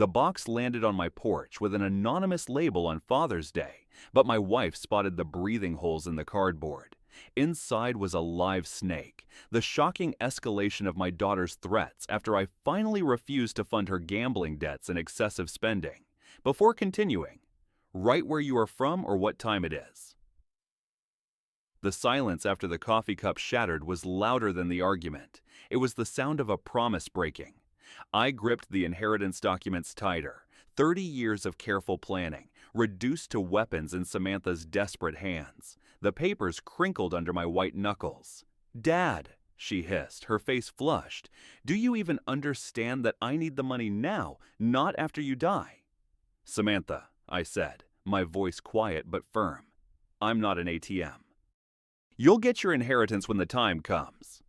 The box landed on my porch with an anonymous label on Father's Day, but my wife spotted the breathing holes in the cardboard. Inside was a live snake, the shocking escalation of my daughter's threats after I finally refused to fund her gambling debts and excessive spending. Before continuing, write where you are from or what time it is. The silence after the coffee cup shattered was louder than the argument. It was the sound of a promise breaking. I gripped the inheritance documents tighter. 30 years of careful planning, reduced to weapons in Samantha's desperate hands. The papers crinkled under my white knuckles. "Dad," she hissed, her face flushed, "do you even understand that I need the money now, not after you die?" "Samantha," I said, my voice quiet but firm, "I'm not an ATM. You'll get your inheritance when the time comes."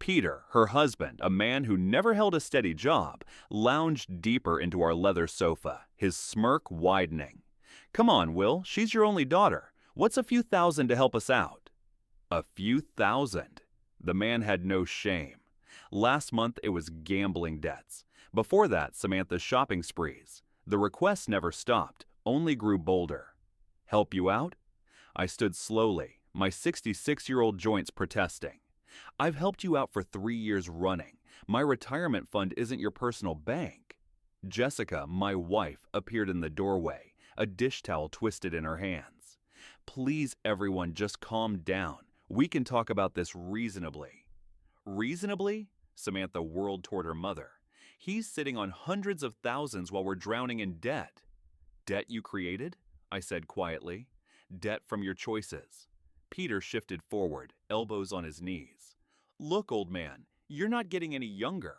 Peter, her husband, a man who never held a steady job, lounged deeper into our leather sofa, his smirk widening. "Come on, Will, she's your only daughter. What's a few thousand to help us out?" A few thousand? The man had no shame. Last month it was gambling debts. Before that, Samantha's shopping sprees. The requests never stopped, only grew bolder. "Help you out?" I stood slowly, my 66-year-old joints protesting. "I've helped you out for 3 years running. My retirement fund isn't your personal bank." Jessica, my wife, appeared in the doorway, a dish towel twisted in her hands. "Please, everyone, just calm down. We can talk about this reasonably." "Reasonably?" Samantha whirled toward her mother. "He's sitting on hundreds of thousands while we're drowning in debt." "Debt you created?" I said quietly. "Debt from your choices." Peter shifted forward, elbows on his knees. "Look, old man, you're not getting any younger.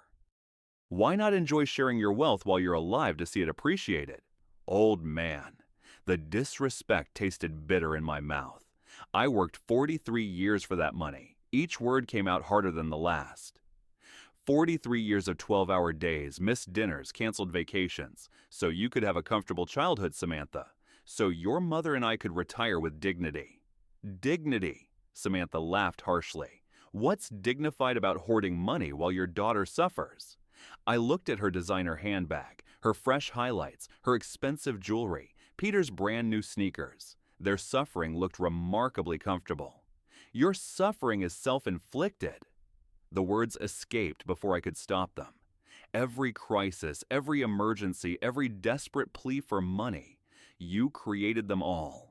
Why not enjoy sharing your wealth while you're alive to see it appreciated?" Old man. The disrespect tasted bitter in my mouth. I worked 43 years for that money. Each word came out harder than the last. 43 years of 12-hour days, missed dinners, canceled vacations. So you could have a comfortable childhood, Samantha. So your mother and I could retire with dignity. Dignity, Samantha laughed harshly. What's dignified about hoarding money while your daughter suffers? I looked at her designer handbag, her fresh highlights, her expensive jewelry, Peter's brand new sneakers. Their suffering looked remarkably comfortable. Your suffering is self-inflicted. The words escaped before I could stop them. Every crisis, every emergency, every desperate plea for money, you created them all.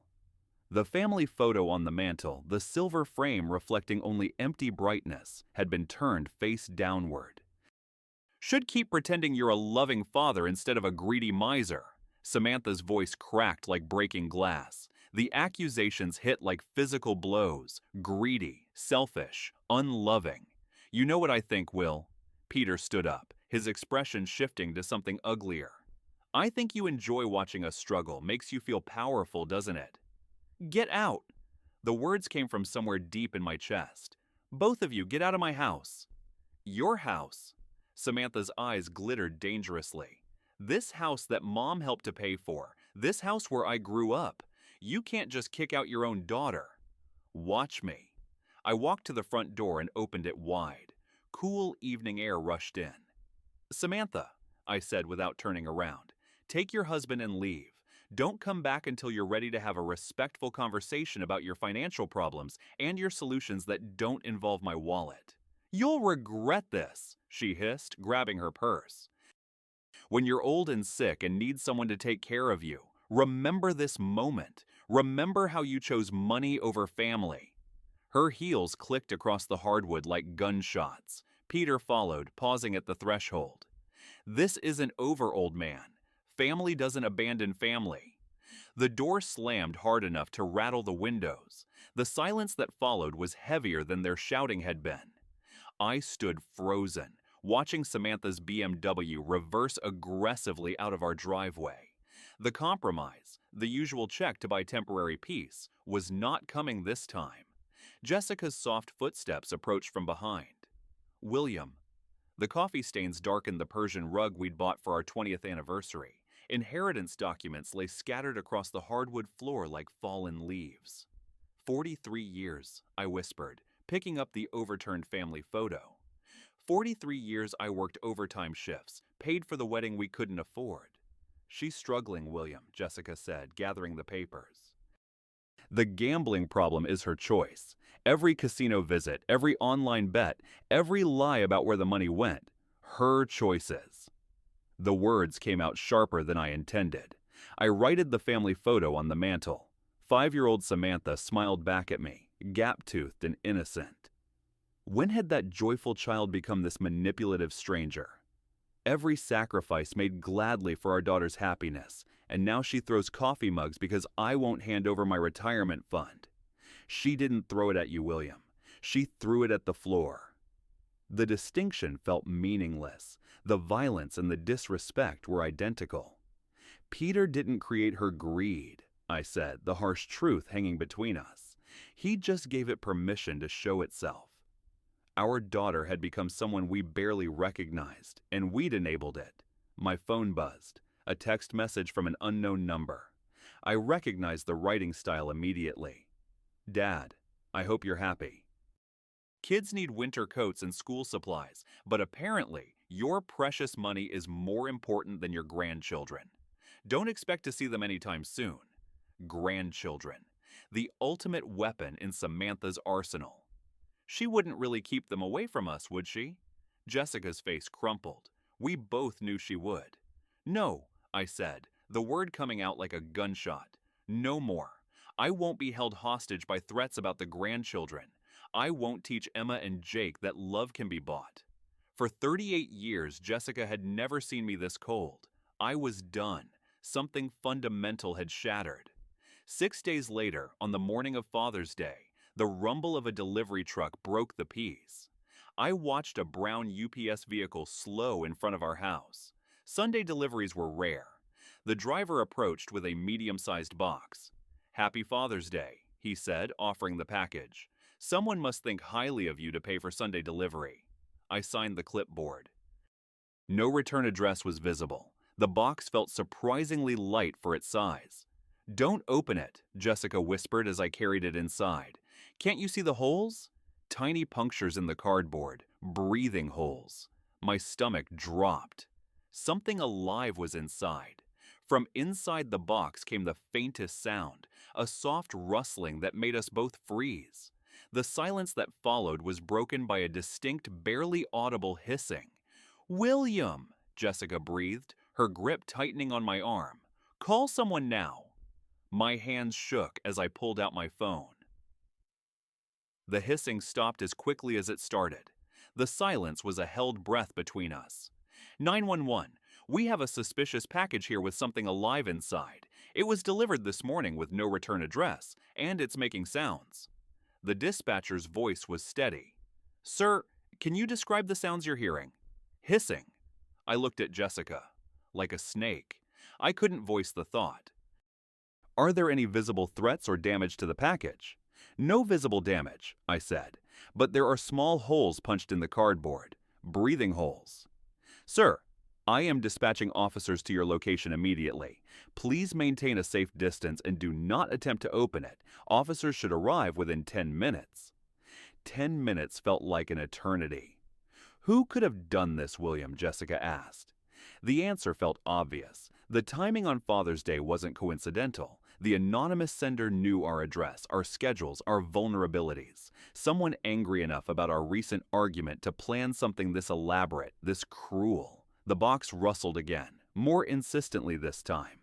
The family photo on the mantel, the silver frame reflecting only empty brightness, had been turned face downward. Should keep pretending you're a loving father instead of a greedy miser. Samantha's voice cracked like breaking glass. The accusations hit like physical blows. Greedy, selfish, unloving. You know what I think, Will? Peter stood up, his expression shifting to something uglier. I think you enjoy watching us struggle. Makes you feel powerful, doesn't it? Get out! The words came from somewhere deep in my chest. Both of you, get out of my house. Your house? Samantha's eyes glittered dangerously. This house that Mom helped to pay for. This house where I grew up. You can't just kick out your own daughter. Watch me. I walked to the front door and opened it wide. Cool evening air rushed in. Samantha, I said without turning around, take your husband and leave. Don't come back until you're ready to have a respectful conversation about your financial problems and your solutions that don't involve my wallet. You'll regret this, she hissed, grabbing her purse. When you're old and sick and need someone to take care of you, remember this moment. Remember how you chose money over family. Her heels clicked across the hardwood like gunshots. Peter followed, pausing at the threshold. This isn't over, old man. Family doesn't abandon family. The door slammed hard enough to rattle the windows. The silence that followed was heavier than their shouting had been. I stood frozen, watching Samantha's BMW reverse aggressively out of our driveway. The compromise, the usual check to buy temporary peace, was not coming this time. Jessica's soft footsteps approached from behind. William. The coffee stains darkened the Persian rug we'd bought for our 20th anniversary. Inheritance documents lay scattered across the hardwood floor like fallen leaves. 43 years, I whispered, picking up the overturned family photo. 43 years I worked overtime shifts, paid for the wedding we couldn't afford. She's struggling, William, Jessica said, gathering the papers. The gambling problem is her choice. Every casino visit, every online bet, every lie about where the money went. Her choices. The words came out sharper than I intended. I righted the family photo on the mantel. 5-year-old Samantha smiled back at me, gap-toothed and innocent. When had that joyful child become this manipulative stranger? Every sacrifice made gladly for our daughter's happiness, and now she throws coffee mugs because I won't hand over my retirement fund. She didn't throw it at you, William. She threw it at the floor. The distinction felt meaningless. The violence and the disrespect were identical. Peter didn't create her greed, I said, the harsh truth hanging between us. He just gave it permission to show itself. Our daughter had become someone we barely recognized, and we'd enabled it. My phone buzzed, a text message from an unknown number. I recognized the writing style immediately. Dad, I hope you're happy. Kids need winter coats and school supplies, but apparently your precious money is more important than your grandchildren. Don't expect to see them anytime soon. Grandchildren, the ultimate weapon in Samantha's arsenal. She wouldn't really keep them away from us, would she? Jessica's face crumpled. We both knew she would. No, I said, the word coming out like a gunshot. No more. I won't be held hostage by threats about the grandchildren. I won't teach Emma and Jake that love can be bought. For 38 years, Jessica had never seen me this cold. I was done. Something fundamental had shattered. 6 days later, on the morning of Father's Day, the rumble of a delivery truck broke the peace. I watched a brown UPS vehicle slow in front of our house. Sunday deliveries were rare. The driver approached with a medium-sized box. "Happy Father's Day," he said, offering the package. "Someone must think highly of you to pay for Sunday delivery." I signed the clipboard. No return address was visible. The box felt surprisingly light for its size. "Don't open it," Jessica whispered as I carried it inside. "Can't you see the holes?" Tiny punctures in the cardboard, breathing holes. My stomach dropped. Something alive was inside. From inside the box came the faintest sound, a soft rustling that made us both freeze. The silence that followed was broken by a distinct, barely audible hissing. "William," Jessica breathed, her grip tightening on my arm. "Call someone now." My hands shook as I pulled out my phone. The hissing stopped as quickly as it started. The silence was a held breath between us. 911, we have a suspicious package here with something alive inside. It was delivered this morning with no return address, and it's making sounds. The dispatcher's voice was steady. "Sir, can you describe the sounds you're hearing?" "Hissing." I looked at Jessica. Like a snake. I couldn't voice the thought. "Are there any visible threats or damage to the package?" "No visible damage," I said, "but there are small holes punched in the cardboard. Breathing holes." "Sir, I am dispatching officers to your location immediately. Please maintain a safe distance and do not attempt to open it. Officers should arrive within 10 minutes. 10 minutes felt like an eternity. "Who could have done this, William?" Jessica asked. The answer felt obvious. The timing on Father's Day wasn't coincidental. The anonymous sender knew our address, our schedules, our vulnerabilities. Someone angry enough about our recent argument to plan something this elaborate, this cruel. The box rustled again, more insistently this time.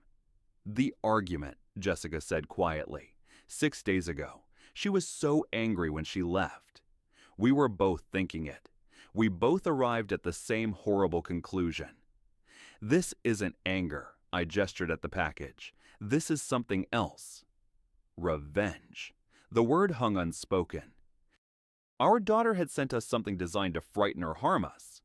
"The argument," Jessica said quietly. 6 days ago. She was so angry when she left. We were both thinking it. We both arrived at the same horrible conclusion. "This isn't anger," I gestured at the package. "This is something else." Revenge. The word hung unspoken. Our daughter had sent us something designed to frighten or harm us.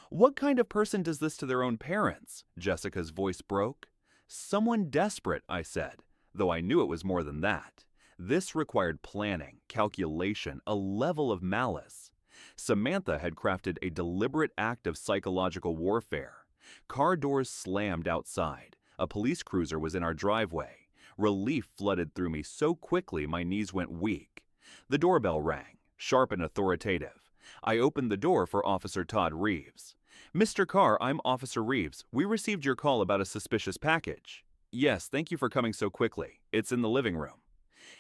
"What kind of person does this to their own parents?" Jessica's voice broke. "Someone desperate," I said, though I knew it was more than that. This required planning, calculation, a level of malice. Samantha had crafted a deliberate act of psychological warfare. Car doors slammed outside. A police cruiser was in our driveway. Relief flooded through me so quickly my knees went weak. The doorbell rang, sharp and authoritative. I opened the door for Officer Todd Reeves. Mr. Carr, I'm Officer Reeves. We received your call about a suspicious package. Yes, thank you for coming so quickly. It's in the living room.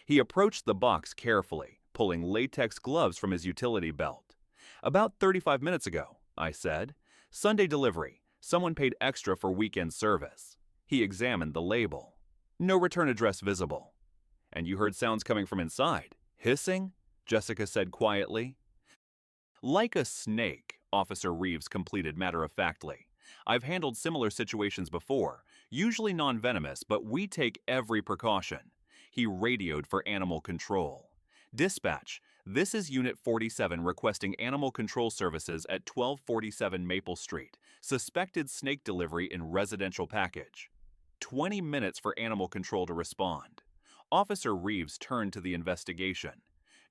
He approached the box carefully, pulling latex gloves from his utility belt. About 35 minutes ago, I said. Sunday delivery. Someone paid extra for weekend service. He examined the label. No return address visible. And you heard sounds coming from inside. Hissing? Jessica said quietly. Like a snake, Officer Reeves completed matter-of-factly. I've handled similar situations before, usually non-venomous, but we take every precaution. He radioed for animal control. Dispatch, this is Unit 47 requesting animal control services at 1247 Maple Street. Suspected snake delivery in residential package. 20 minutes for animal control to respond. Officer Reeves turned to the investigation.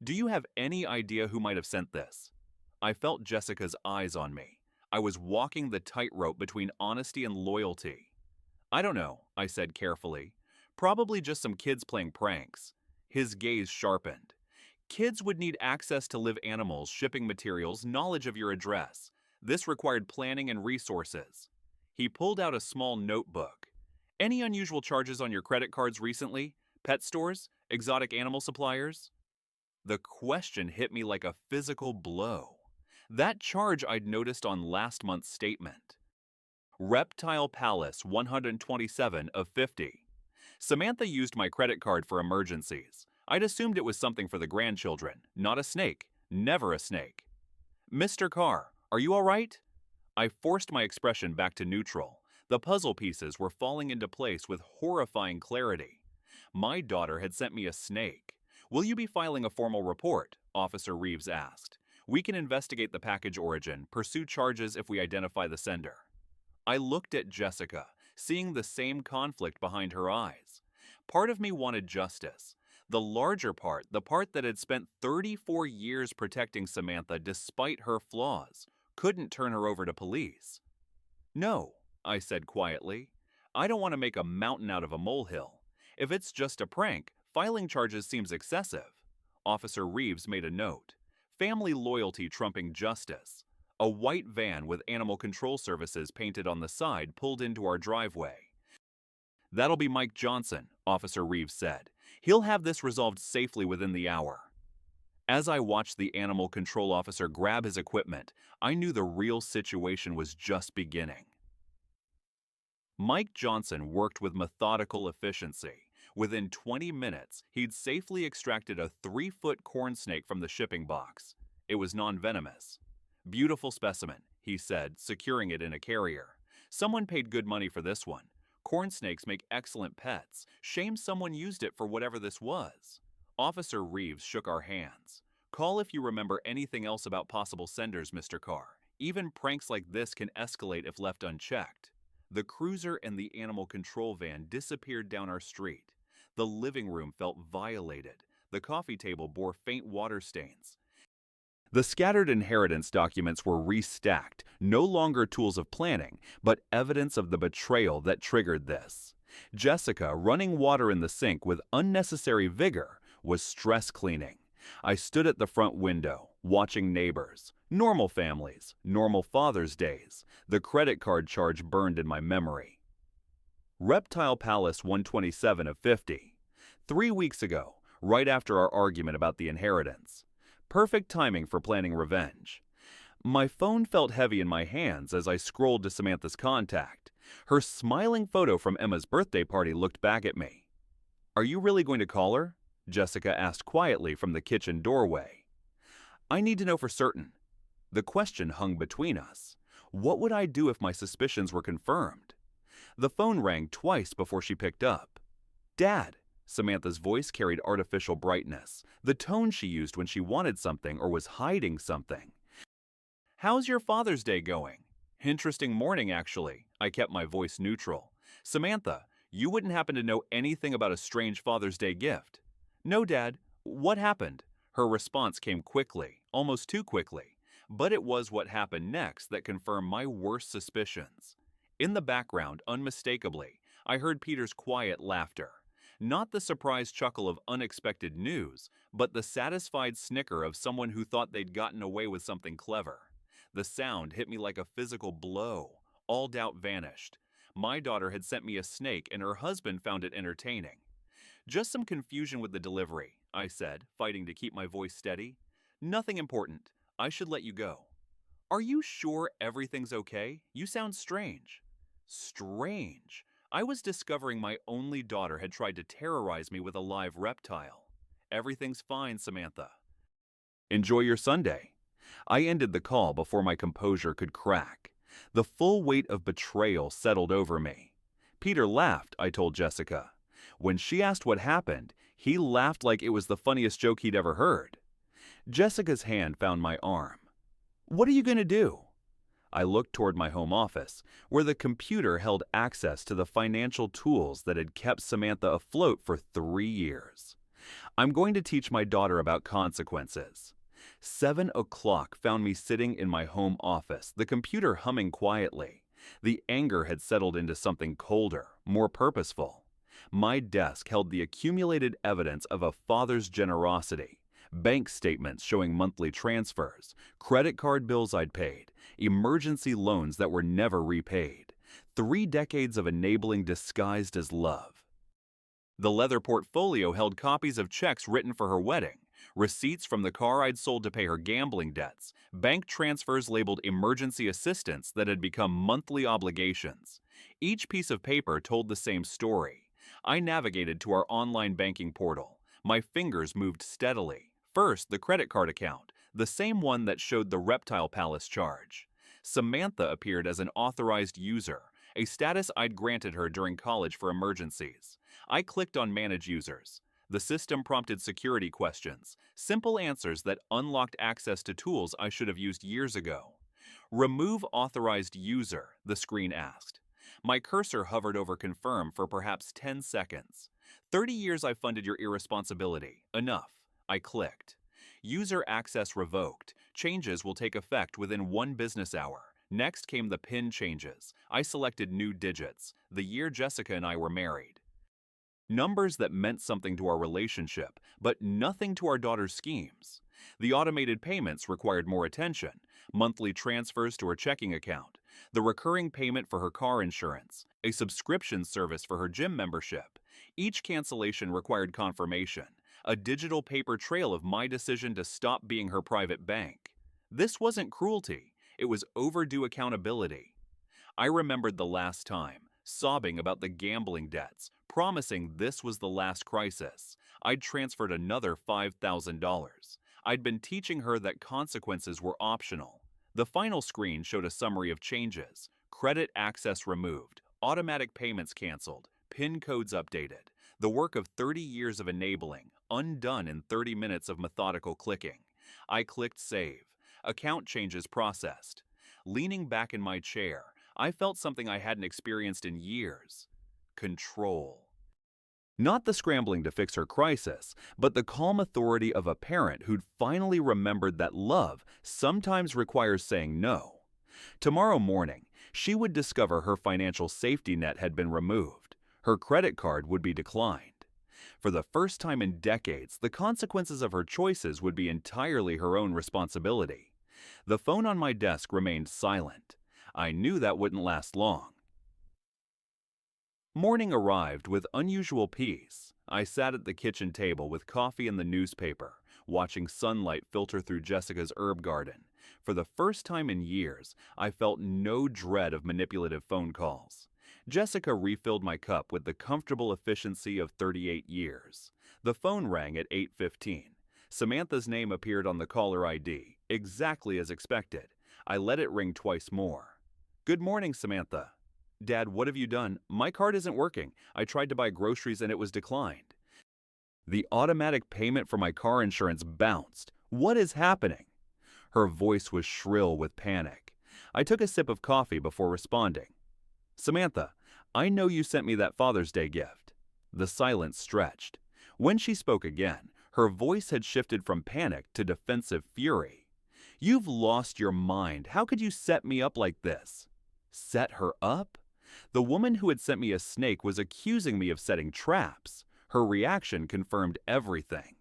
Do you have any idea who might have sent this? I felt Jessica's eyes on me. I was walking the tightrope between honesty and loyalty. I don't know, I said carefully. Probably just some kids playing pranks. His gaze sharpened. Kids would need access to live animals, shipping materials, knowledge of your address. This required planning and resources. He pulled out a small notebook. Any unusual charges on your credit cards recently? Pet stores? Exotic animal suppliers? The question hit me like a physical blow. That charge I'd noticed on last month's statement. Reptile Palace 127 of 50. Samantha used my credit card for emergencies. I'd assumed it was something for the grandchildren, not a snake, never a snake. Mr. Carr, are you all right? I forced my expression back to neutral. The puzzle pieces were falling into place with horrifying clarity. My daughter had sent me a snake. Will you be filing a formal report? Officer Reeves asked. We can investigate the package origin, pursue charges if we identify the sender. I looked at Jessica, seeing the same conflict behind her eyes. Part of me wanted justice. The larger part, the part that had spent 34 years protecting Samantha despite her flaws, couldn't turn her over to police. No, I said quietly. I don't want to make a mountain out of a molehill. If it's just a prank, filing charges seems excessive. Officer Reeves made a note. Family loyalty trumping justice. A white van with animal control services painted on the side pulled into our driveway. That'll be Mike Johnson, Officer Reeves said. He'll have this resolved safely within the hour. As I watched the animal control officer grab his equipment, I knew the real situation was just beginning. Mike Johnson worked with methodical efficiency. Within 20 minutes, he'd safely extracted a 3-foot corn snake from the shipping box. It was non-venomous. Beautiful specimen, he said, securing it in a carrier. Someone paid good money for this one. Corn snakes make excellent pets. Shame someone used it for whatever this was. Officer Reeves shook our hands. Call if you remember anything else about possible senders, Mr. Carr. Even pranks like this can escalate if left unchecked. The cruiser and the animal control van disappeared down our street. The living room felt violated. The coffee table bore faint water stains. The scattered inheritance documents were restacked, no longer tools of planning, but evidence of the betrayal that triggered this. Jessica, running water in the sink with unnecessary vigor, was stress cleaning. I stood at the front window, watching neighbors. Normal families, normal Father's Days. The credit card charge burned in my memory. Reptile Palace 127 of 50. 3 weeks ago, right after our argument about the inheritance. Perfect timing for planning revenge. My phone felt heavy in my hands as I scrolled to Samantha's contact. Her smiling photo from Emma's birthday party looked back at me. Are you really going to call her? Jessica asked quietly from the kitchen doorway. I need to know for certain. The question hung between us. What would I do if my suspicions were confirmed? The phone rang twice before she picked up. Dad. Samantha's voice carried artificial brightness, the tone she used when she wanted something or was hiding something. How's your Father's Day going? Interesting morning, actually. I kept my voice neutral. Samantha, you wouldn't happen to know anything about a strange Father's Day gift? No, Dad. What happened? Her response came quickly, almost too quickly. But it was what happened next that confirmed my worst suspicions. In the background, unmistakably, I heard Peter's quiet laughter. Not the surprised chuckle of unexpected news, but the satisfied snicker of someone who thought they'd gotten away with something clever. The sound hit me like a physical blow. All doubt vanished. My daughter had sent me a snake and her husband found it entertaining. Just some confusion with the delivery, I said, fighting to keep my voice steady. Nothing important. I should let you go. Are you sure everything's okay? You sound strange. Strange. I was discovering my only daughter had tried to terrorize me with a live reptile. Everything's fine, Samantha. Enjoy your Sunday. I ended the call before my composure could crack. The full weight of betrayal settled over me. Peter laughed, I told Jessica. When she asked what happened, he laughed like it was the funniest joke he'd ever heard. Jessica's hand found my arm. What are you going to do? I looked toward my home office, where the computer held access to the financial tools that had kept Samantha afloat for 3 years. I'm going to teach my daughter about consequences. 7 o'clock found me sitting in my home office, the computer humming quietly. The anger had settled into something colder, more purposeful. My desk held the accumulated evidence of a father's generosity. Bank statements showing monthly transfers, credit card bills I'd paid, emergency loans that were never repaid. 3 decades of enabling disguised as love. The leather portfolio held copies of checks written for her wedding, receipts from the car I'd sold to pay her gambling debts, bank transfers labeled emergency assistance that had become monthly obligations. Each piece of paper told the same story. I navigated to our online banking portal. My fingers moved steadily. First, the credit card account, the same one that showed the Reptile Palace charge. Samantha appeared as an authorized user, a status I'd granted her during college for emergencies. I clicked on Manage Users. The system prompted security questions, simple answers that unlocked access to tools I should have used years ago. Remove authorized user, the screen asked. My cursor hovered over confirm for perhaps 10 seconds. 30 years I funded your irresponsibility. Enough. I clicked. User access revoked. Changes will take effect within 1 business hour. Next came the PIN changes. I selected new digits, the year Jessica and I were married. Numbers that meant something to our relationship, but nothing to our daughter's schemes. The automated payments required more attention. Monthly transfers to her checking account. The recurring payment for her car insurance. A subscription service for her gym membership. Each cancellation required confirmation. A digital paper trail of my decision to stop being her private bank. This wasn't cruelty. It was overdue accountability. I remembered the last time, sobbing about the gambling debts, promising this was the last crisis. I'd transferred another $5,000. I'd been teaching her that consequences were optional. The final screen showed a summary of changes. Credit access removed, automatic payments canceled, PIN codes updated. The work of 30 years of enabling, undone in 30 minutes of methodical clicking. I clicked Save. Account changes processed. Leaning back in my chair, I felt something I hadn't experienced in years. Control. Not the scrambling to fix her crisis, but the calm authority of a parent who'd finally remembered that love sometimes requires saying no. Tomorrow morning, she would discover her financial safety net had been removed. Her credit card would be declined. For the first time in decades, the consequences of her choices would be entirely her own responsibility. The phone on my desk remained silent. I knew that wouldn't last long. Morning arrived with unusual peace. I sat at the kitchen table with coffee and the newspaper, watching sunlight filter through Jessica's herb garden. For the first time in years, I felt no dread of manipulative phone calls. Jessica refilled my cup with the comfortable efficiency of 38 years. The phone rang at 8:15. Samantha's name appeared on the caller ID, exactly as expected. I let it ring twice more. Good morning, Samantha. Dad, what have you done? My card isn't working. I tried to buy groceries and it was declined. The automatic payment for my car insurance bounced. What is happening? Her voice was shrill with panic. I took a sip of coffee before responding. Samantha, I know you sent me that Father's Day gift. The silence stretched. When she spoke again, her voice had shifted from panic to defensive fury. You've lost your mind. How could you set me up like this? Set her up? The woman who had sent me a snake was accusing me of setting traps. Her reaction confirmed everything.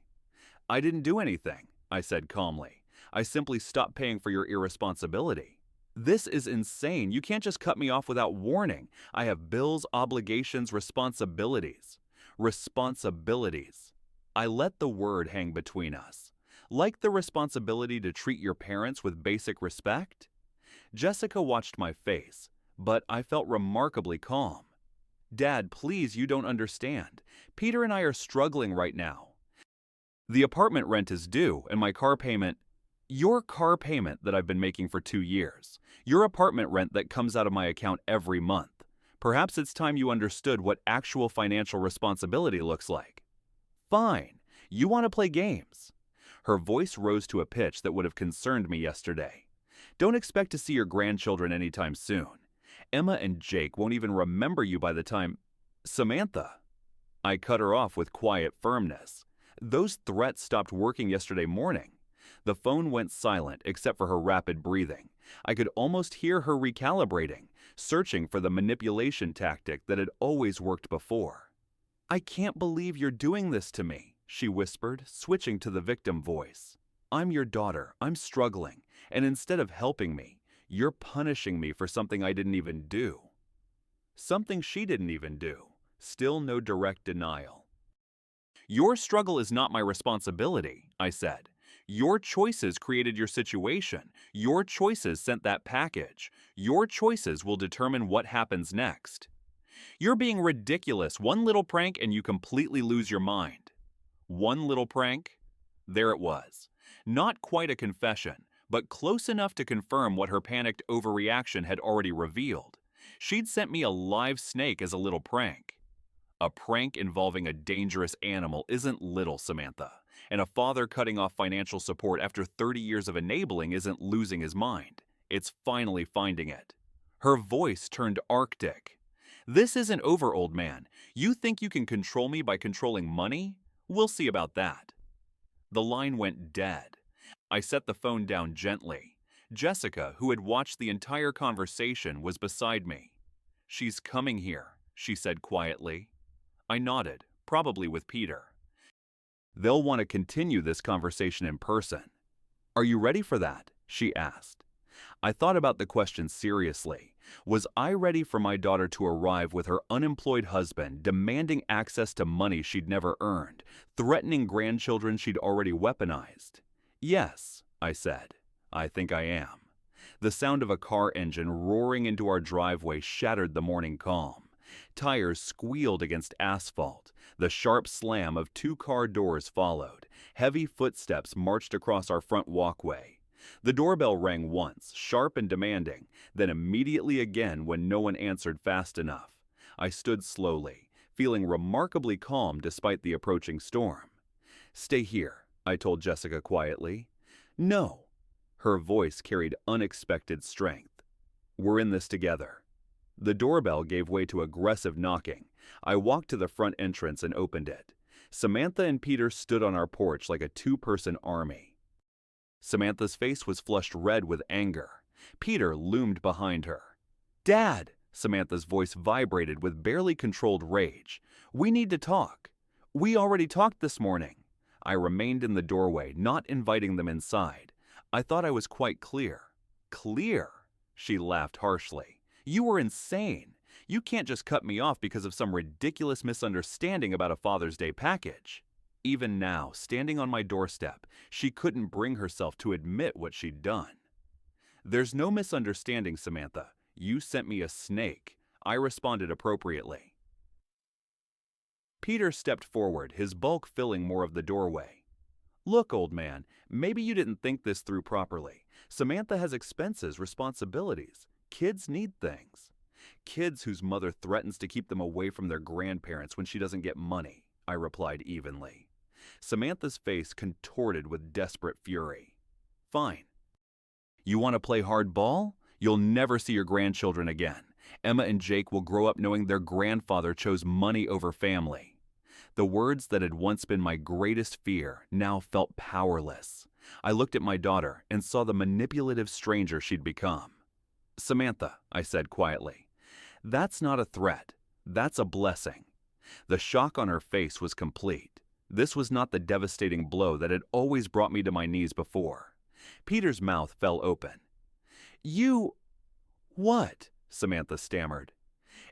I didn't do anything, I said calmly. I simply stopped paying for your irresponsibility. This is insane. You can't just cut me off without warning. I have bills, obligations, responsibilities. Responsibilities. I let the word hang between us. Like the responsibility to treat your parents with basic respect? Jessica watched my face, but I felt remarkably calm. Dad, please, you don't understand. Peter and I are struggling right now. The apartment rent is due, and my car payment— Your car payment that I've been making for 2 years. Your apartment rent that comes out of my account every month. Perhaps it's time you understood what actual financial responsibility looks like. Fine. You want to play games. Her voice rose to a pitch that would have concerned me yesterday. Don't expect to see your grandchildren anytime soon. Emma and Jake won't even remember you by the time— Samantha. I cut her off with quiet firmness. Those threats stopped working yesterday morning. The phone went silent except for her rapid breathing. I could almost hear her recalibrating, searching for the manipulation tactic that had always worked before. I can't believe you're doing this to me, she whispered, switching to the victim voice. I'm your daughter, I'm struggling, and instead of helping me, you're punishing me for something I didn't even do. Something she didn't even do. Still no direct denial. Your struggle is not my responsibility, I said. Your choices created your situation. Your choices sent that package. Your choices will determine what happens next. You're being ridiculous. One little prank and you completely lose your mind. One little prank? There it was. Not quite a confession, but close enough to confirm what her panicked overreaction had already revealed. She'd sent me a live snake as a little prank. A prank involving a dangerous animal isn't little, Samantha. And a father cutting off financial support after 30 years of enabling isn't losing his mind. It's finally finding it. Her voice turned arctic. This isn't over, old man. You think you can control me by controlling money? We'll see about that. The line went dead. I set the phone down gently. Jessica, who had watched the entire conversation, was beside me. She's coming here, she said quietly. I nodded, probably with Peter. They'll want to continue this conversation in person. Are you ready for that? She asked. I thought about the question seriously. Was I ready for my daughter to arrive with her unemployed husband, demanding access to money she'd never earned, threatening grandchildren she'd already weaponized? Yes, I said. I think I am. The sound of a car engine roaring into our driveway shattered the morning calm. Tires squealed against asphalt. The sharp slam of 2 car doors followed. Heavy footsteps marched across our front walkway. The doorbell rang once, sharp and demanding, then immediately again when no one answered fast enough. I stood slowly, feeling remarkably calm despite the approaching storm. Stay here, I told Jessica quietly. No. Her voice carried unexpected strength. We're in this together. The doorbell gave way to aggressive knocking. I walked to the front entrance and opened it. Samantha and Peter stood on our porch like a 2-person army. Samantha's face was flushed red with anger. Peter loomed behind her. Dad! Samantha's voice vibrated with barely controlled rage. We need to talk. We already talked this morning. I remained in the doorway, not inviting them inside. I thought I was quite clear. Clear? She laughed harshly. You were insane. You can't just cut me off because of some ridiculous misunderstanding about a Father's Day package. Even now, standing on my doorstep, she couldn't bring herself to admit what she'd done. There's no misunderstanding, Samantha. You sent me a snake. I responded appropriately. Peter stepped forward, his bulk filling more of the doorway. Look, old man, maybe you didn't think this through properly. Samantha has expenses, responsibilities. Kids need things. Kids whose mother threatens to keep them away from their grandparents when she doesn't get money, I replied evenly. Samantha's face contorted with desperate fury. Fine. You want to play hardball? You'll never see your grandchildren again. Emma and Jake will grow up knowing their grandfather chose money over family. The words that had once been my greatest fear now felt powerless. I looked at my daughter and saw the manipulative stranger she'd become. Samantha, I said quietly, that's not a threat. That's a blessing. The shock on her face was complete. This was not the devastating blow that had always brought me to my knees before. Peter's mouth fell open. "You... what?" Samantha stammered.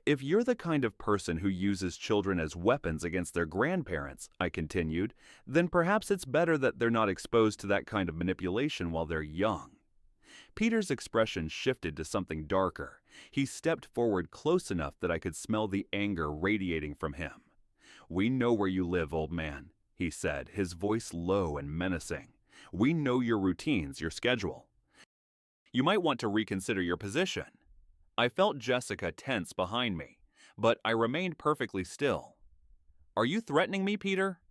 "If you're the kind of person who uses children as weapons against their grandparents," I continued, "then perhaps it's better that they're not exposed to that kind of manipulation while they're young." Peter's expression shifted to something darker. He stepped forward close enough that I could smell the anger radiating from him. "We know where you live, old man," he said, his voice low and menacing. "We know your routines, your schedule. You might want to reconsider your position." I felt Jessica tense behind me, but I remained perfectly still. "Are you threatening me, Peter?"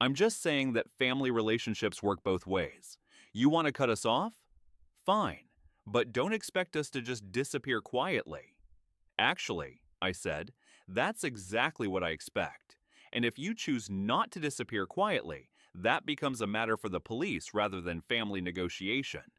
"I'm just saying that family relationships work both ways. You want to cut us off? Fine, but don't expect us to just disappear quietly." "Actually," I said, "that's exactly what I expect. And if you choose not to disappear quietly, that becomes a matter for the police rather than family negotiation."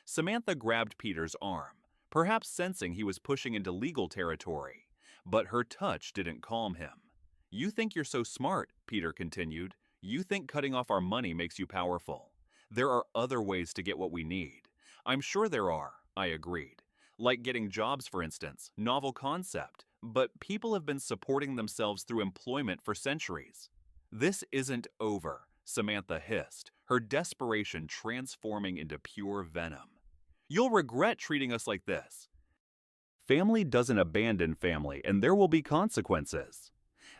Samantha grabbed Peter's arm, perhaps sensing he was pushing into legal territory, but her touch didn't calm him. "You think you're so smart," Peter continued. "You think cutting off our money makes you powerful. There are other ways to get what we need." "I'm sure there are," I agreed. "Like getting jobs, for instance, novel concept, but people have been supporting themselves through employment for centuries." "This isn't over," Samantha hissed, her desperation transforming into pure venom. "You'll regret treating us like this." "Family doesn't abandon family, and there will be consequences."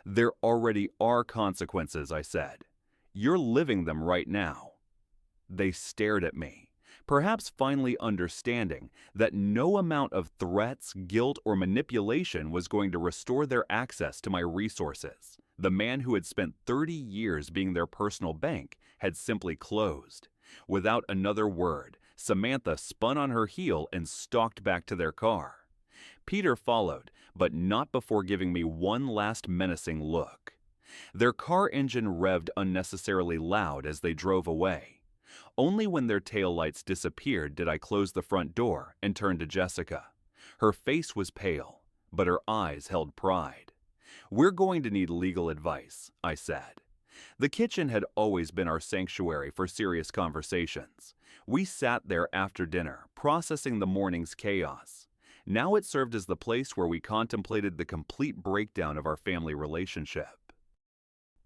"There already are consequences," I said. "You're living them right now." They stared at me, perhaps finally understanding that no amount of threats, guilt, or manipulation was going to restore their access to my resources. The man who had spent 30 years being their personal bank had simply closed. Without another word, Samantha spun on her heel and stalked back to their car. Peter followed, but not before giving me one last menacing look. Their car engine revved unnecessarily loud as they drove away. Only when their taillights disappeared did I close the front door and turn to Jessica. Her face was pale, but her eyes held pride. "We're going to need legal advice," I said. The kitchen had always been our sanctuary for serious conversations. We sat there after dinner, processing the morning's chaos. Now it served as the place where we contemplated the complete breakdown of our family relationship.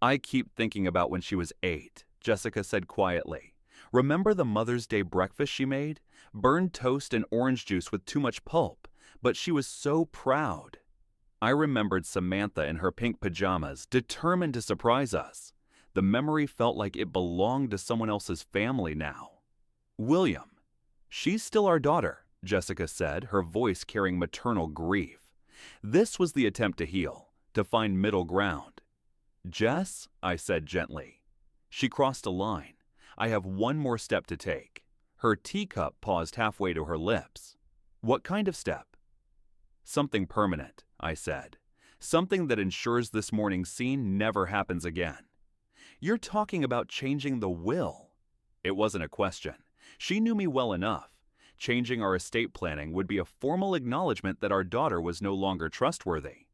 "I keep thinking about when she was 8, Jessica said quietly. "Remember the Mother's Day breakfast she made? Burned toast and orange juice with too much pulp, but she was so proud." I remembered Samantha in her pink pajamas, determined to surprise us. The memory felt like it belonged to someone else's family now. "William, she's still our daughter," Jessica said, her voice carrying maternal grief. This was the attempt to heal, to find middle ground. "Jess," I said gently. She crossed a line. "I have one more step to take." Her teacup paused halfway to her lips. "What kind of step?" "Something permanent," I said. "Something that ensures this morning's scene never happens again." "You're talking about changing the will." It wasn't a question. She knew me well enough. Changing our estate planning would be a formal acknowledgement that our daughter was no longer trustworthy.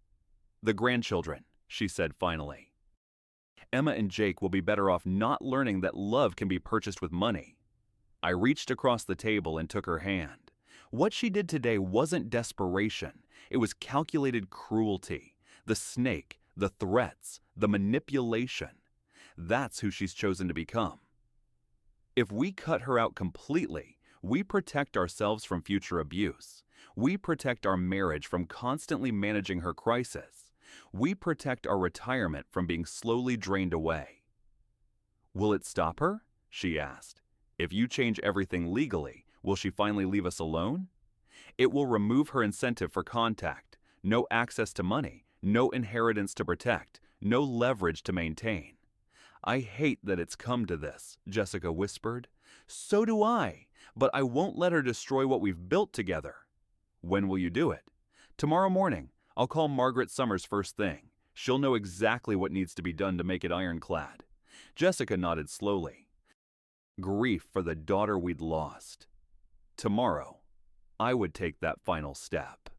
"The grandchildren," she said finally. "Emma and Jake will be better off not learning that love can be purchased with money." I reached across the table and took her hand. What she did today wasn't desperation. It was calculated cruelty. The snake, the threats, the manipulation. That's who she's chosen to become. If we cut her out completely, we protect ourselves from future abuse. We protect our marriage from constantly managing her crisis. We protect our retirement from being slowly drained away. "Will it stop her?" she asked. "If you change everything legally, will she finally leave us alone?" "It will remove her incentive for contact. No access to money, no inheritance to protect, no leverage to maintain." "I hate that it's come to this," Jessica whispered. "So do I, but I won't let her destroy what we've built together." "When will you do it?" "Tomorrow morning. I'll call Margaret Summers first thing. She'll know exactly what needs to be done to make it ironclad." Jessica nodded slowly. Grief for the daughter we'd lost. Tomorrow, I would take that final step.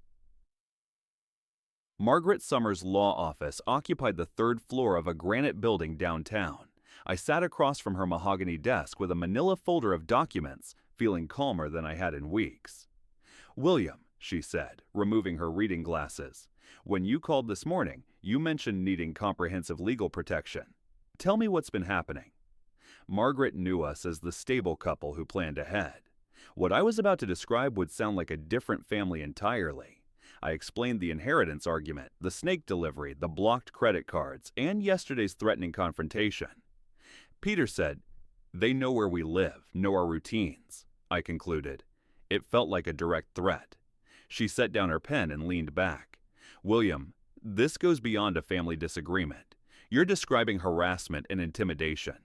Margaret Summers' law office occupied the 3rd floor of a granite building downtown. I sat across from her mahogany desk with a manila folder of documents, feeling calmer than I had in weeks. "William," she said, removing her reading glasses, "when you called this morning, you mentioned needing comprehensive legal protection. Tell me what's been happening." Margaret knew us as the stable couple who planned ahead. What I was about to describe would sound like a different family entirely. I explained the inheritance argument, the snake delivery, the blocked credit cards, and yesterday's threatening confrontation. Peter said, "They know where we live, know our routines," I concluded. It felt like a direct threat. She set down her pen and leaned back. "William, this goes beyond a family disagreement. You're describing harassment and intimidation.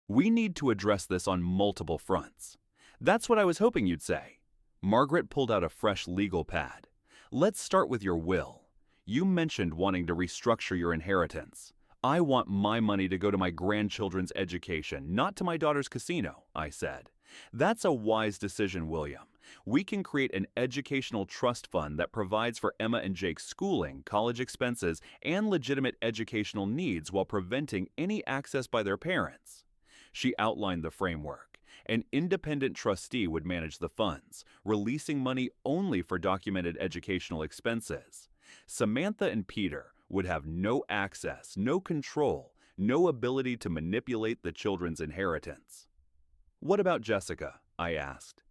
We need to address this on multiple fronts." "That's what I was hoping you'd say." Margaret pulled out a fresh legal pad. "Let's start with your will. You mentioned wanting to restructure your inheritance. I want my money to go to my grandchildren's education, not to my daughter's casino," I said. "That's a wise decision, William. We can create an educational trust fund that provides for Emma and Jake's schooling, college expenses, and legitimate educational needs while preventing any access by their parents." She outlined the framework. An independent trustee would manage the funds, releasing money only for documented educational expenses. Samantha and Peter would have no access, no control, no ability to manipulate the children's inheritance. "What about Jessica?" I asked.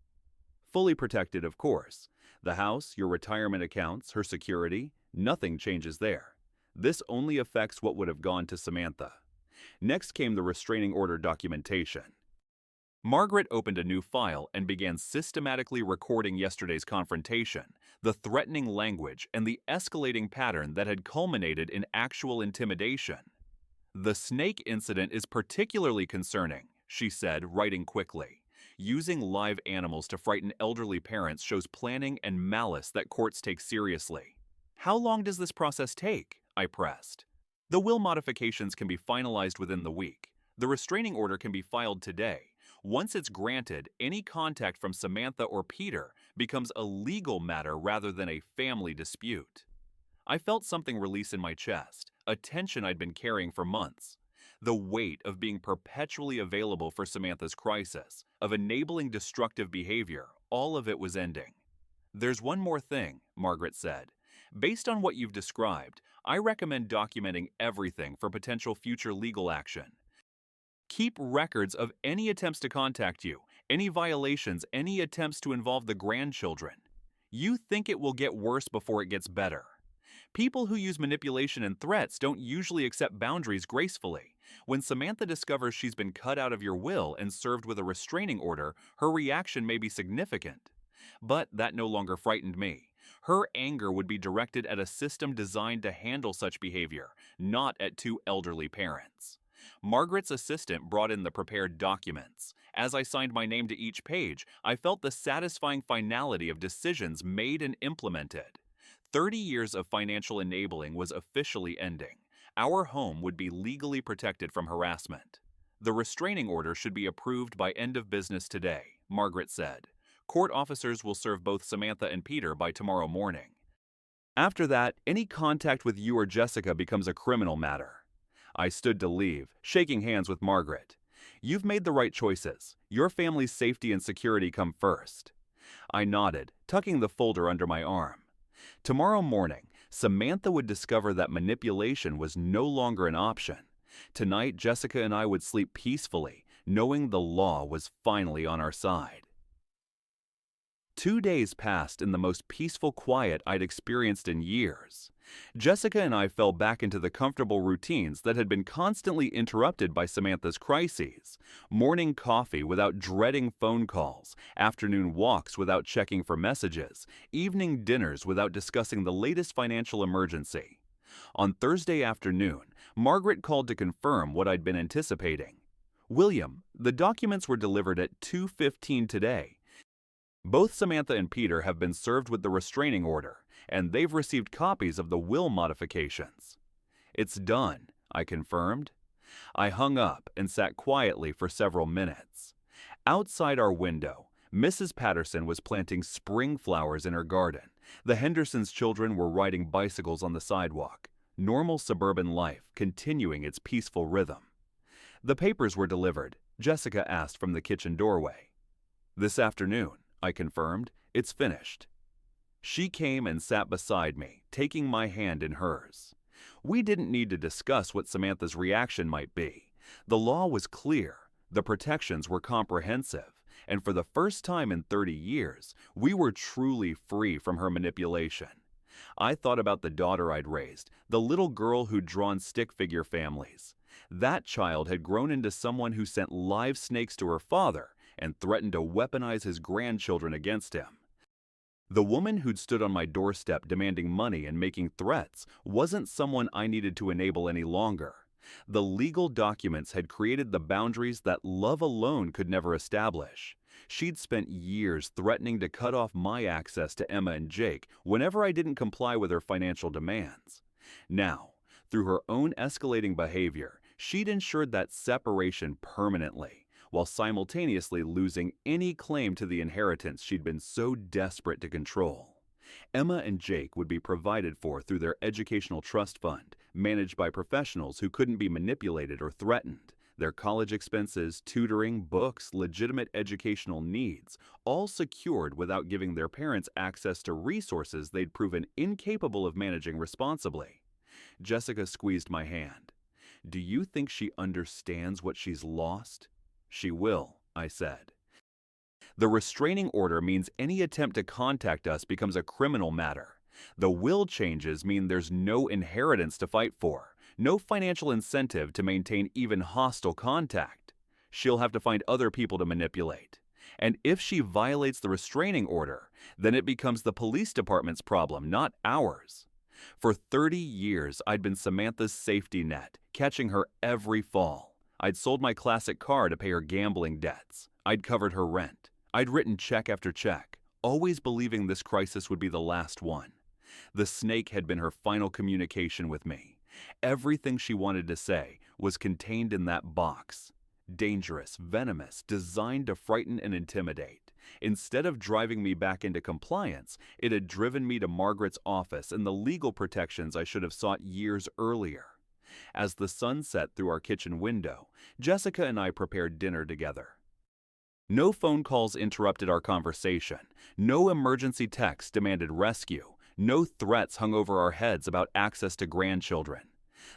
"Fully protected, of course. The house, your retirement accounts, her security, nothing changes there. This only affects what would have gone to Samantha." Next came the restraining order documentation. Margaret opened a new file and began systematically recording yesterday's confrontation, the threatening language, and the escalating pattern that had culminated in actual intimidation. "The snake incident is particularly concerning," she said, writing quickly. "Using live animals to frighten elderly parents shows planning and malice that courts take seriously." "How long does this process take?" I pressed. "The will modifications can be finalized within the week. The restraining order can be filed today. Once it's granted, any contact from Samantha or Peter becomes a legal matter rather than a family dispute." I felt something release in my chest, a tension I'd been carrying for months. The weight of being perpetually available for Samantha's crisis, of enabling destructive behavior, all of it was ending. "There's one more thing," Margaret said. "Based on what you've described, I recommend documenting everything for potential future legal action. Keep records of any attempts to contact you, any violations, any attempts to involve the grandchildren. You think it will get worse before it gets better. People who use manipulation and threats don't usually accept boundaries gracefully. When Samantha discovers she's been cut out of your will and served with a restraining order, her reaction may be significant." But that no longer frightened me. Her anger would be directed at a system designed to handle such behavior, not at two elderly parents. Margaret's assistant brought in the prepared documents. As I signed my name to each page, I felt the satisfying finality of decisions made and implemented. 30 years of financial enabling was officially ending. Our home would be legally protected from harassment. "The restraining order should be approved by end of business today," Margaret said. "Court officers will serve both Samantha and Peter by tomorrow morning. After that, any contact with you or Jessica becomes a criminal matter." I stood to leave, shaking hands with Margaret. "You've made the right choices. Your family's safety and security come first." I nodded, tucking the folder under my arm. Tomorrow morning, Samantha would discover that manipulation was no longer an option. Tonight, Jessica and I would sleep peacefully, knowing the law was finally on our side. 2 days passed in the most peaceful quiet I'd experienced in years. Jessica and I fell back into the comfortable routines that had been constantly interrupted by Samantha's crises. Morning coffee without dreading phone calls, afternoon walks without checking for messages, evening dinners without discussing the latest financial emergency. On Thursday afternoon, Margaret called to confirm what I'd been anticipating. "William, the documents were delivered at 2:15 today. Both Samantha and Peter have been served with the restraining order, and they've received copies of the will modifications." "It's done," I confirmed. I hung up and sat quietly for several minutes. Outside our window, Mrs. Patterson was planting spring flowers in her garden. The Hendersons' children were riding bicycles on the sidewalk. Normal suburban life continuing its peaceful rhythm. "The papers were delivered," Jessica asked from the kitchen doorway. "This afternoon," I confirmed. "It's finished." She came and sat beside me, taking my hand in hers. We didn't need to discuss what Samantha's reaction might be. The law was clear, the protections were comprehensive, and for the first time in 30 years, we were truly free from her manipulation. I thought about the daughter I'd raised, the little girl who'd drawn stick figure families. That child had grown into someone who sent live snakes to her father and threatened to weaponize his grandchildren against him. The woman who'd stood on my doorstep demanding money and making threats wasn't someone I needed to enable any longer. The legal documents had created the boundaries that love alone could never establish. She'd spent years threatening to cut off my access to Emma and Jake whenever I didn't comply with her financial demands. Now, through her own escalating behavior, she'd ensured that separation permanently, while simultaneously losing any claim to the inheritance she'd been so desperate to control. Emma and Jake would be provided for through their educational trust fund, managed by professionals who couldn't be manipulated or threatened. Their college expenses, tutoring, books, legitimate educational needs, all secured without giving their parents access to resources they'd proven incapable of managing responsibly. Jessica squeezed my hand. "Do you think she understands what she's lost?" "She will," I said. "The restraining order means any attempt to contact us becomes a criminal matter. The will changes mean there's no inheritance to fight for, no financial incentive to maintain even hostile contact. She'll have to find other people to manipulate. And if she violates the restraining order, then it becomes the police department's problem, not ours." For 30 years, I'd been Samantha's safety net, catching her every fall. I'd sold my classic car to pay her gambling debts. I'd covered her rent. I'd written check after check, always believing this crisis would be the last one. The snake had been her final communication with me. Everything she wanted to say was contained in that box. Dangerous, venomous, designed to frighten and intimidate. Instead of driving me back into compliance, it had driven me to Margaret's office and the legal protections I should have sought years earlier. As the sun set through our kitchen window, Jessica and I prepared dinner together. No phone calls interrupted our conversation. No emergency texts demanded rescue. No threats hung over our heads about access to grandchildren.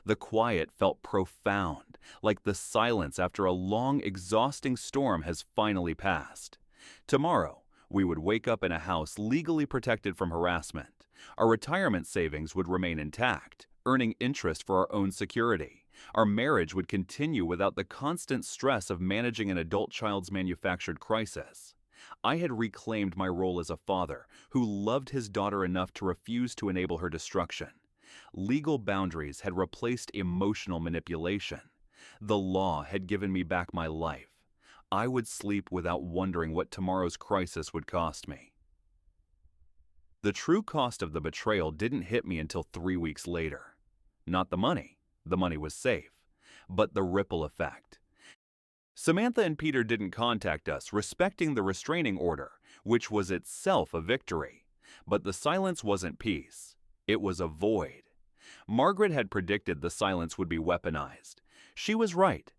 The quiet felt profound, like the silence after a long, exhausting storm has finally passed. Tomorrow, we would wake up in a house legally protected from harassment. Our retirement savings would remain intact, earning interest for our own security. Our marriage would continue without the constant stress of managing an adult child's manufactured crisis. I had reclaimed my role as a father who loved his daughter enough to refuse to enable her destruction. Legal boundaries had replaced emotional manipulation. The law had given me back my life. I would sleep without wondering what tomorrow's crisis would cost me. The true cost of the betrayal didn't hit me until 3 weeks later. Not the money was safe, but the ripple effect. Samantha and Peter didn't contact us, respecting the restraining order, which was itself a victory. But the silence wasn't peace. It was a void. Margaret had predicted the silence would be weaponized. She was right.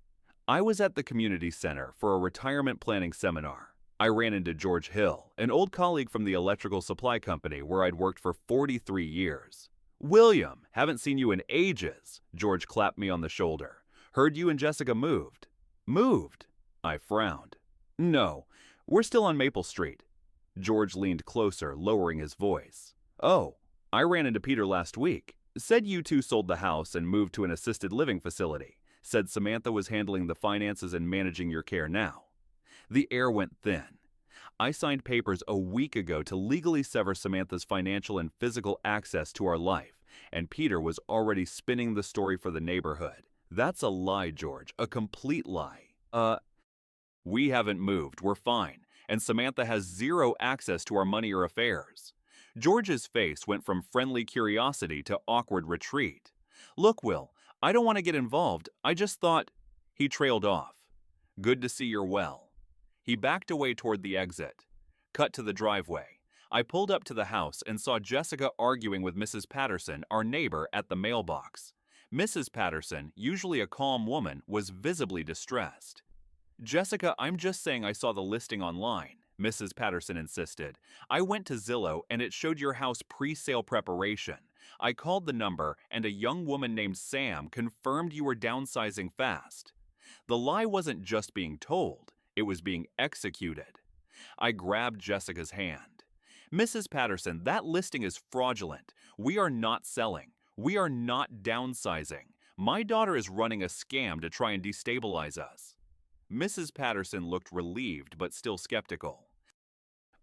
I was at the community center for a retirement planning seminar. I ran into George Hill, an old colleague from the electrical supply company where I'd worked for 43 years. "William, haven't seen you in ages," George clapped me on the shoulder. "Heard you and Jessica moved." "Moved?" I frowned. "No, we're still on Maple Street." George leaned closer, lowering his voice. "Oh, I ran into Peter last week. Said you two sold the house and moved to an assisted living facility. Said Samantha was handling the finances and managing your care now." The air went thin. I signed papers a week ago to legally sever Samantha's financial and physical access to our life, and Peter was already spinning the story for the neighborhood. "That's a lie, George, a complete lie." We haven't moved, we're fine, and Samantha has zero access to our money or affairs." George's face went from friendly curiosity to awkward retreat. "Look, Will, I don't want to get involved, I just thought—" He trailed off. "Good to see you're well." He backed away toward the exit. Cut to the driveway. I pulled up to the house and saw Jessica arguing with Mrs. Patterson, our neighbor, at the mailbox. Mrs. Patterson, usually a calm woman, was visibly distressed. "Jessica, I'm just saying I saw the listing online. Mrs. Patterson insisted. "I went to Zillow and it showed your house pre-sale preparation. I called the number and a young woman named Sam confirmed you were downsizing fast." The lie wasn't just being told, it was being executed. I grabbed Jessica's hand. "Mrs. Patterson, that listing is fraudulent. We are not selling. We are not downsizing. My daughter is running a scam to try and destabilize us." Mrs. Patterson looked relieved but still skeptical.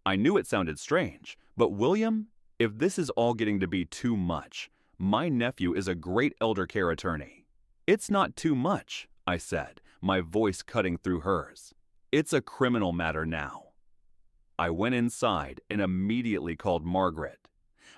I knew it sounded strange, but William, if this is all getting to be too much, my nephew is a great elder care attorney. "It's not too much," I said, my voice cutting through hers. "It's a criminal matter now." I went inside and immediately called Margaret.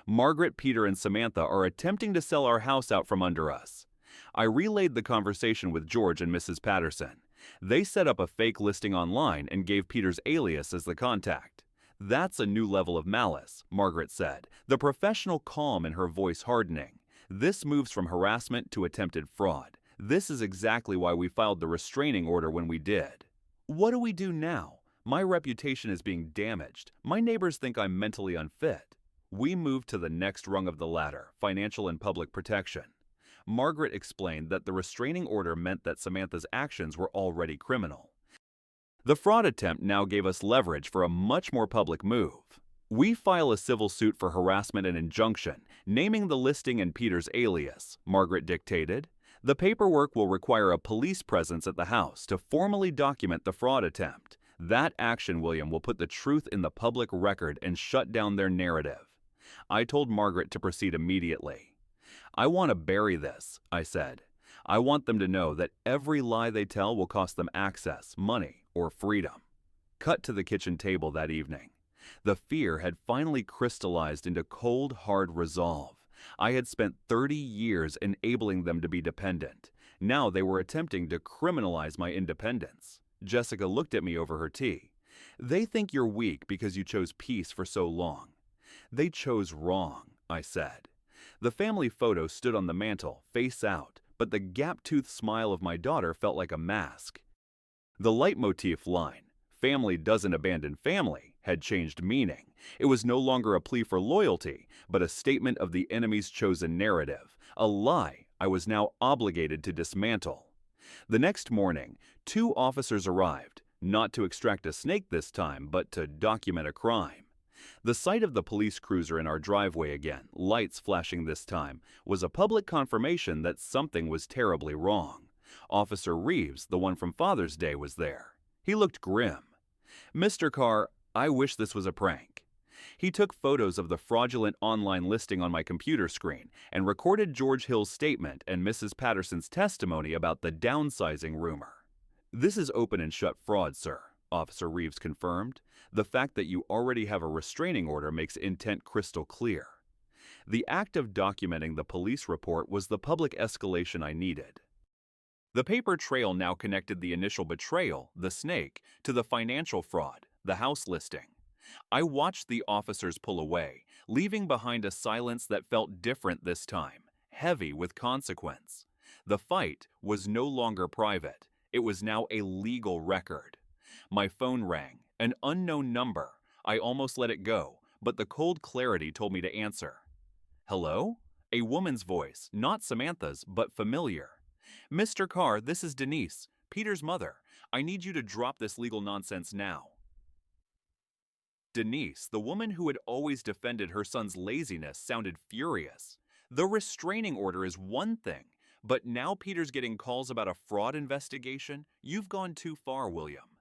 "Margaret, Peter, and Samantha are attempting to sell our house out from under us." I relayed the conversation with George and Mrs. Patterson. They set up a fake listing online and gave Peter's alias as the contact. "That's a new level of malice," Margaret said, the professional calm in her voice hardening. "This moves from harassment to attempted fraud. This is exactly why we filed the restraining order when we did." "What do we do now? My reputation is being damaged. My neighbors think I'm mentally unfit." We moved to the next rung of the ladder, financial and public protection. Margaret explained that the restraining order meant that Samantha's actions were already criminal. The fraud attempt now gave us leverage for a much more public move. "We file a civil suit for harassment and injunction, naming the listing and Peter's alias," Margaret dictated. "The paperwork will require a police presence at the house to formally document the fraud attempt. That action, William, will put the truth in the public record and shut down their narrative." I told Margaret to proceed immediately. "I want to bury this," I said. "I want them to know that every lie they tell will cost them access, money, or freedom." Cut to the kitchen table that evening. The fear had finally crystallized into cold, hard resolve. I had spent 30 years enabling them to be dependent. Now they were attempting to criminalize my independence. Jessica looked at me over her tea. "They think you're weak because you chose peace for so long." "They chose wrong," I said. The family photo stood on the mantel, face out, but the gap-toothed smile of my daughter felt like a mask. The leitmotif line, "Family doesn't abandon family," had changed meaning. It was no longer a plea for loyalty, but a statement of the enemy's chosen narrative, a lie I was now obligated to dismantle. The next morning, 2 officers arrived, not to extract a snake this time, but to document a crime. The sight of the police cruiser in our driveway again, lights flashing this time, was a public confirmation that something was terribly wrong. Officer Reeves, the one from Father's Day, was there. He looked grim. "Mr. Carr, I wish this was a prank." He took photos of the fraudulent online listing on my computer screen and recorded George Hill's statement and Mrs. Patterson's testimony about the downsizing rumor. "This is open and shut fraud, sir," Officer Reeves confirmed. "The fact that you already have a restraining order makes intent crystal clear." The act of documenting the police report was the public escalation I needed. The paper trail now connected the initial betrayal, the snake, to the financial fraud, the house listing. I watched the officers pull away, leaving behind a silence that felt different this time, heavy with consequence. The fight was no longer private. It was now a legal record. My phone rang, an unknown number. I almost let it go, but the cold clarity told me to answer. "Hello?" A woman's voice, not Samantha's, but familiar. "Mr. Carr, this is Denise, Peter's mother. I need you to drop this legal nonsense now." Denise, the woman who had always defended her son's laziness, sounded furious. "The restraining order is one thing, but now Peter's getting calls about a fraud investigation? You've gone too far, William."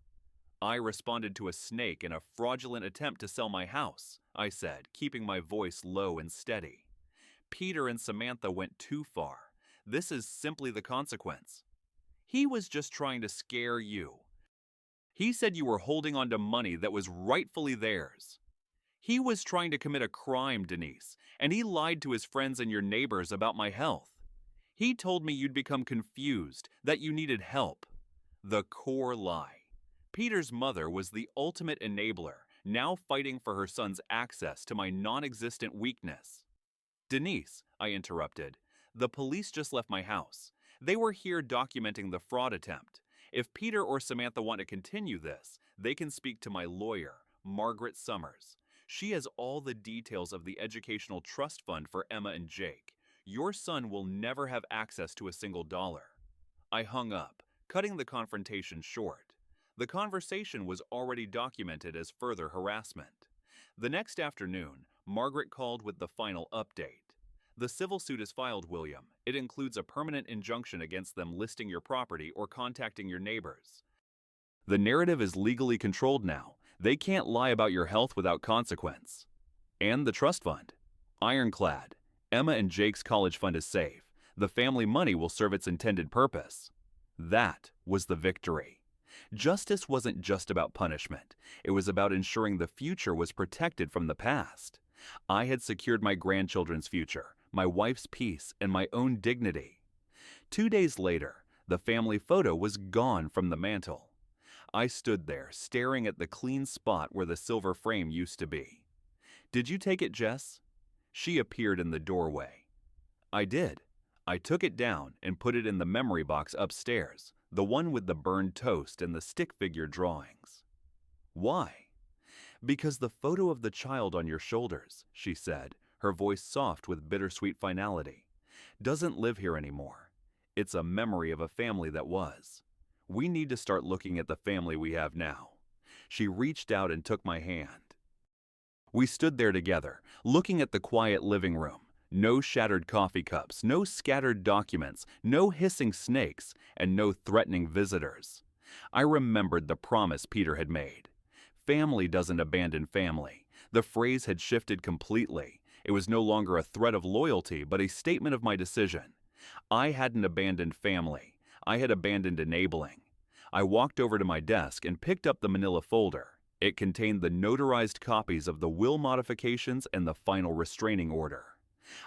"I responded to a snake in a fraudulent attempt to sell my house," I said, keeping my voice low and steady. "Peter and Samantha went too far. This is simply the consequence." "He was just trying to scare you." "He said you were holding on to money that was rightfully theirs." "He was trying to commit a crime, Denise, and he lied to his friends and your neighbors about my health. He told me you'd become confused, that you needed help." The core lie. Peter's mother was the ultimate enabler, now fighting for her son's access to my non-existent weakness. "Denise," I interrupted, "the police just left my house. They were here documenting the fraud attempt. If Peter or Samantha want to continue this, they can speak to my lawyer. Margaret Summers. She has all the details of the educational trust fund for Emma and Jake. Your son will never have access to a single dollar. I hung up, cutting the confrontation short. The conversation was already documented as further harassment. The next afternoon, Margaret called with the final update. The civil suit is filed, William. It includes a permanent injunction against them listing your property or contacting your neighbors. The narrative is legally controlled now. They can't lie about your health without consequence. And the trust fund. Ironclad. Emma and Jake's college fund is safe. The family money will serve its intended purpose. That was the victory. Justice wasn't just about punishment. It was about ensuring the future was protected from the past. I had secured my grandchildren's future, my wife's peace, and my own dignity. 2 days later, the family photo was gone from the mantel. I stood there, staring at the clean spot where the silver frame used to be. "Did you take it, Jess?" She appeared in the doorway. "I did. I took it down and put it in the memory box upstairs, the one with the burned toast and the stick figure drawings." "Why?" "Because the photo of the child on your shoulders," she said, her voice soft with bittersweet finality, "doesn't live here anymore. It's a memory of a family that was. We need to start looking at the family we have now." She reached out and took my hand. We stood there together, looking at the quiet living room. No shattered coffee cups, no scattered documents, no hissing snakes, and no threatening visitors. I remembered the promise Peter had made. Family doesn't abandon family. The phrase had shifted completely. It was no longer a threat of loyalty, but a statement of my decision. I hadn't abandoned family. I had abandoned enabling. I walked over to my desk and picked up the manila folder. It contained the notarized copies of the will modifications and the final restraining order.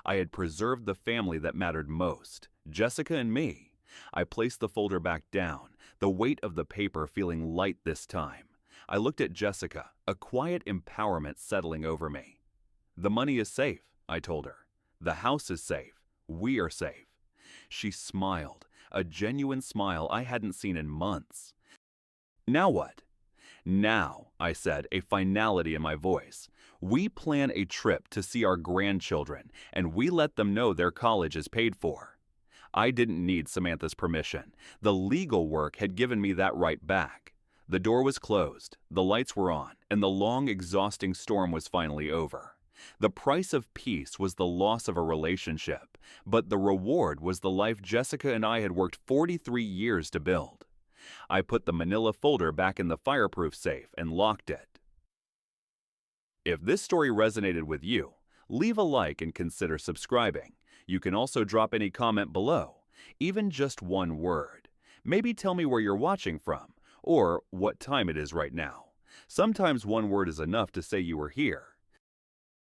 I had preserved the family that mattered most, Jessica and me. I placed the folder back down, the weight of the paper feeling light this time. I looked at Jessica, a quiet empowerment settling over me. "The money is safe," I told her. "The house is safe. We are safe." She smiled, a genuine smile I hadn't seen in months. "Now what?" "Now," I said, a finality in my voice, "we plan a trip to see our grandchildren, and we let them know their college is paid for." I didn't need Samantha's permission. The legal work had given me that right back. The door was closed, the lights were on, and the long, exhausting storm was finally over. The price of peace was the loss of a relationship, but the reward was the life Jessica and I had worked 43 years to build. I put the manila folder back in the fireproof safe and locked it. If this story resonated with you, leave a like and consider subscribing. You can also drop any comment below, even just one word. Maybe tell me where you're watching from, or what time it is right now. Sometimes one word is enough to say you were here.